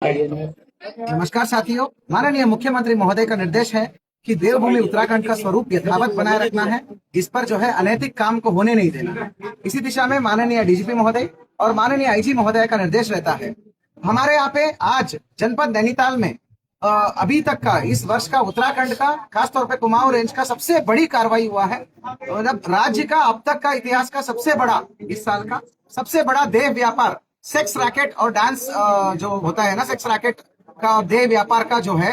नमस्कार साथियों, माननीय मुख्यमंत्री महोदय का निर्देश है कि देवभूमि उत्तराखंड का स्वरूप यथावत बनाए रखना है। इस पर जो है अनैतिक काम को होने नहीं देना है। इसी दिशा में माननीय डीजीपी महोदय और माननीय आईजी महोदय का निर्देश रहता है। हमारे यहाँ पे आज जनपद नैनीताल में अभी तक का इस वर्ष का उत्तराखंड का खासतौर पे कुमाऊं रेंज का सबसे बड़ी कार्रवाई हुआ है। मतलब राज्य का अब तक का इतिहास का सबसे बड़ा, इस साल का सबसे बड़ा देह व्यापार, सेक्स रैकेट और डांस जो होता है ना, सेक्स रैकेट का देह व्यापार का जो है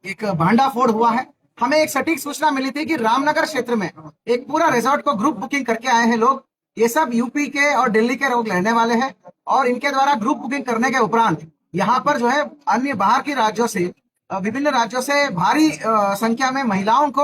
एक भांडाफोड़ हुआ है। हमें एक सटीक सूचना मिली थी कि रामनगर क्षेत्र में एक पूरा रिजॉर्ट को ग्रुप बुकिंग करके आए हैं लोग। ये सब यूपी के और दिल्ली के लोग रहने वाले हैं और इनके द्वारा ग्रुप बुकिंग करने के उपरांत यहाँ पर जो है अन्य बाहर के राज्यों से, विभिन्न राज्यों से भारी संख्या में महिलाओं को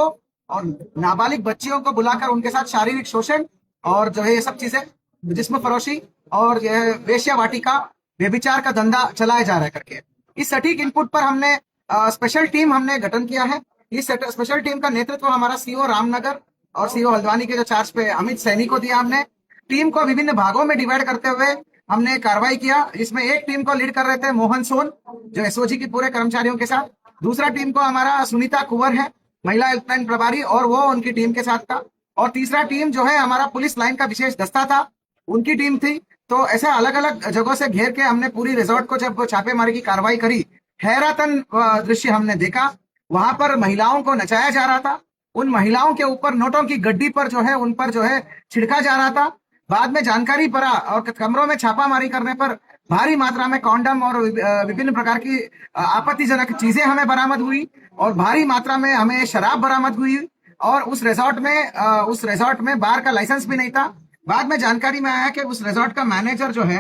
और नाबालिग बच्चियों को बुलाकर उनके साथ शारीरिक शोषण और जो है ये सब चीजें, जिस्म फरोशी और यह वेश्या वाटिका, व्यभिचार का धंधा चलाया जा रहा है करके। इस सटीक इनपुट पर हमने स्पेशल टीम हमने गठन किया है। इस स्पेशल टीम का नेतृत्व हमारा सीओ रामनगर और सीओ हल्द्वानी के जो चार्ज पे अमित सैनी को दिया हमने। टीम को विभिन्न भागों में डिवाइड करते हुए हमने कार्रवाई किया। इसमें एक टीम को लीड कर रहे थे मोहन सोन, जो एसओजी के पूरे कर्मचारियों के साथ। दूसरा टीम को हमारा सुनीता कुंवर है, महिला हेल्पलाइन प्रभारी, और वो उनकी टीम के साथ था। और तीसरा टीम जो है हमारा पुलिस लाइन का विशेष दस्ता था, उनकी टीम थी। तो ऐसा अलग अलग जगहों से घेर के हमने पूरी रिजॉर्ट को जब छापेमारी की कार्रवाई करी, हैरातन दृश्य हमने देखा। वहां पर महिलाओं को नचाया जा रहा था, उन महिलाओं के ऊपर नोटों की गड्डी पर जो है उन पर जो है छिड़का जा रहा था। बाद में जानकारी पड़ा और कमरों में छापामारी करने पर भारी मात्रा में कॉन्डम और विभिन्न प्रकार की आपत्तिजनक चीजें हमें बरामद हुई और भारी मात्रा में हमें शराब बरामद हुई। और उस रिजॉर्ट में बार का लाइसेंस भी नहीं था। बाद में जानकारी में आया कि उस रिजॉर्ट का मैनेजर जो है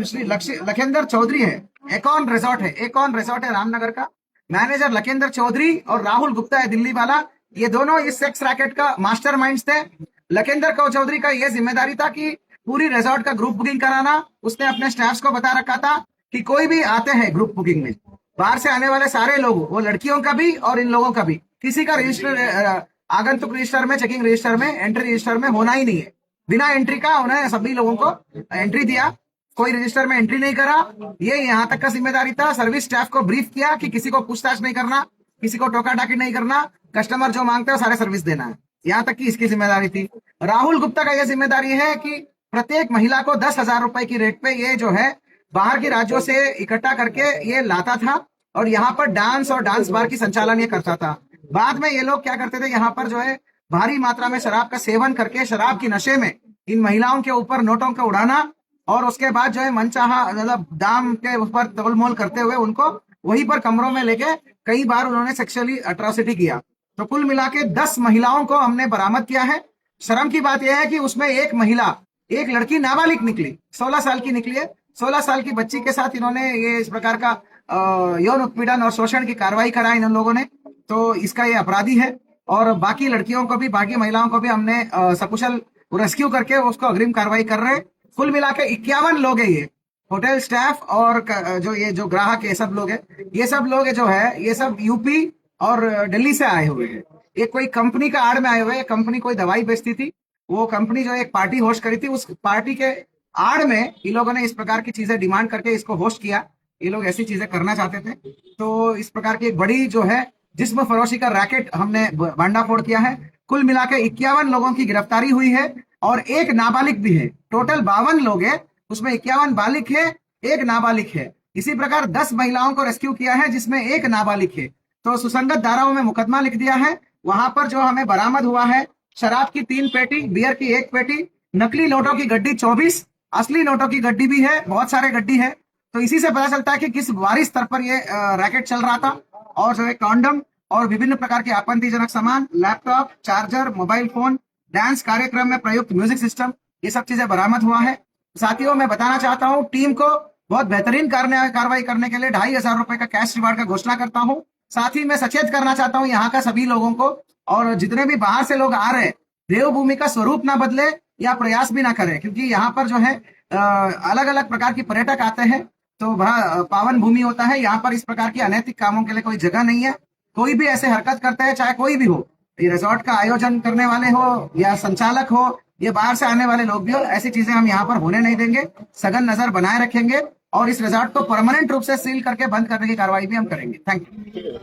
श्री लखेंद्र चौधरी है। एकॉन रिजॉर्ट है रामनगर का। मैनेजर लखेंद्र चौधरी और राहुल गुप्ता है दिल्ली वाला। ये दोनों इस सेक्स रैकेट का मास्टरमाइंड्स थे। लखेंद्र चौधरी का यह जिम्मेदारी था कि पूरी रिजॉर्ट का ग्रुप बुकिंग कराना। उसने अपने स्टाफ्स को बता रखा था कि कोई भी आते हैं ग्रुप बुकिंग में, बाहर से आने वाले सारे लोग, वो लड़कियों का भी और इन लोगों का भी, किसी का रजिस्टर, आगंतुक रजिस्टर में, चेकिंग रजिस्टर में, एंट्री रजिस्टर में होना ही नहीं है। बिना एंट्री का उन्हें सभी लोगों को एंट्री दिया, कोई रजिस्टर में एंट्री नहीं करा। ये यहाँ तक का जिम्मेदारी था। सर्विस स्टाफ को ब्रीफ किया कि किसी को पूछताछ नहीं करना, किसी को टोका टाकी नहीं करना, कस्टमर जो मांगते हैं सारे सर्विस देना है। यहाँ तक की इसकी जिम्मेदारी थी। राहुल गुप्ता का यह जिम्मेदारी है कि प्रत्येक महिला को 10,000 रुपए की रेट पे ये जो है बाहर के राज्यों से इकट्ठा करके ये लाता था और यहाँ पर डांस और डांस बार की संचालन ये करता था। बाद में ये लोग क्या करते थे, यहाँ पर जो है भारी मात्रा में शराब का सेवन करके शराब की नशे में इन महिलाओं के ऊपर नोटों का उड़ाना और उसके बाद जो है मनचाहा मतलब दाम के ऊपर तोलमोल करते हुए उनको वहीं पर कमरों में लेके कई बार उन्होंने सेक्सुअली अट्रॉसिटी किया। तो कुल मिला के 10 महिलाओं को हमने बरामद किया है। शर्म की बात यह है कि उसमें एक महिला, एक लड़की नाबालिग निकली, 16 साल की निकली है। 16 साल की बच्ची के साथ इन्होंने ये इस प्रकार का यौन उत्पीड़न और शोषण की कार्रवाई कराई इन लोगों ने। तो इसका ये अपराधी है। और बाकी लड़कियों को भी, बाकी महिलाओं को भी हमने सकुशल रेस्क्यू करके उसको अग्रिम कार्रवाई कर रहे हैं। कुल मिला के 51 लोग है। ये होटल स्टाफ और जो ग्राहक, ये सब लोग है, ये सब लोग जो है ये सब यूपी और दिल्ली से आए हुए हैं। ये कोई कंपनी का आड़ में आए हुए हैं। कंपनी कोई दवाई बेचती थी, वो कंपनी जो एक पार्टी होस्ट करी थी, उस पार्टी के आड़ में इन लोगों ने इस प्रकार की चीजें डिमांड करके इसको होस्ट किया। ये लोग ऐसी चीजें करना चाहते थे। तो इस प्रकार की एक बड़ी जो है जिस्म फरोशी का रैकेट हमने भांडाफोड़ किया है। कुल मिला के 51 लोगों की गिरफ्तारी हुई है और एक नाबालिग भी है। टोटल 52 लोग है, उसमें 51 बालिग है, एक नाबालिग है। इसी प्रकार 10 महिलाओं को रेस्क्यू किया है जिसमें एक नाबालिग है। तो सुसंगत धाराओं में मुकदमा लिख दिया है। वहां पर जो हमें बरामद हुआ है, शराब की 3 पेटी, बियर की 1 पेटी, नकली नोटों की गड्डी 24, असली नोटों की गड्डी भी है, बहुत सारे गड्डी है। तो इसी से पता चलता है कि किस भारी स्तर पर ये रैकेट चल रहा था। और जो है कॉन्डम और विभिन्न प्रकार के आपत्तिजनक सामान, laptop, charger, mobile phone, dance कार्यक्रम में प्रयुक्त म्यूजिक सिस्टम, ये सब चीजें बरामद हुआ है। साथियों, मैं बताना चाहता हूँ टीम को बहुत बेहतरीन कार्रवाई करने के लिए 2,500 रुपए का कैश रिवार्ड का घोषणा करता हूँ। साथ ही मैं सचेत करना चाहता हूँ यहाँ का सभी लोगों को, और जितने भी बाहर से लोग आ रहे हैं, देवभूमि का स्वरूप ना बदले या प्रयास भी ना करें, क्योंकि यहाँ पर जो है अलग अलग प्रकार के पर्यटक आते हैं। तो वह पावन भूमि होता है। यहाँ पर इस प्रकार की अनैतिक कामों के लिए कोई जगह नहीं है। कोई भी ऐसे हरकत करते हैं, चाहे कोई भी हो, ये रिजॉर्ट का आयोजन करने वाले हो या संचालक हो ये बाहर से आने वाले लोग भी हो, ऐसी चीजें हम यहाँ पर होने नहीं देंगे। सघन नजर बनाए रखेंगे और इस रिजॉर्ट को परमानेंट रूप से सील करके बंद करने की कार्रवाई भी हम करेंगे। Thank you.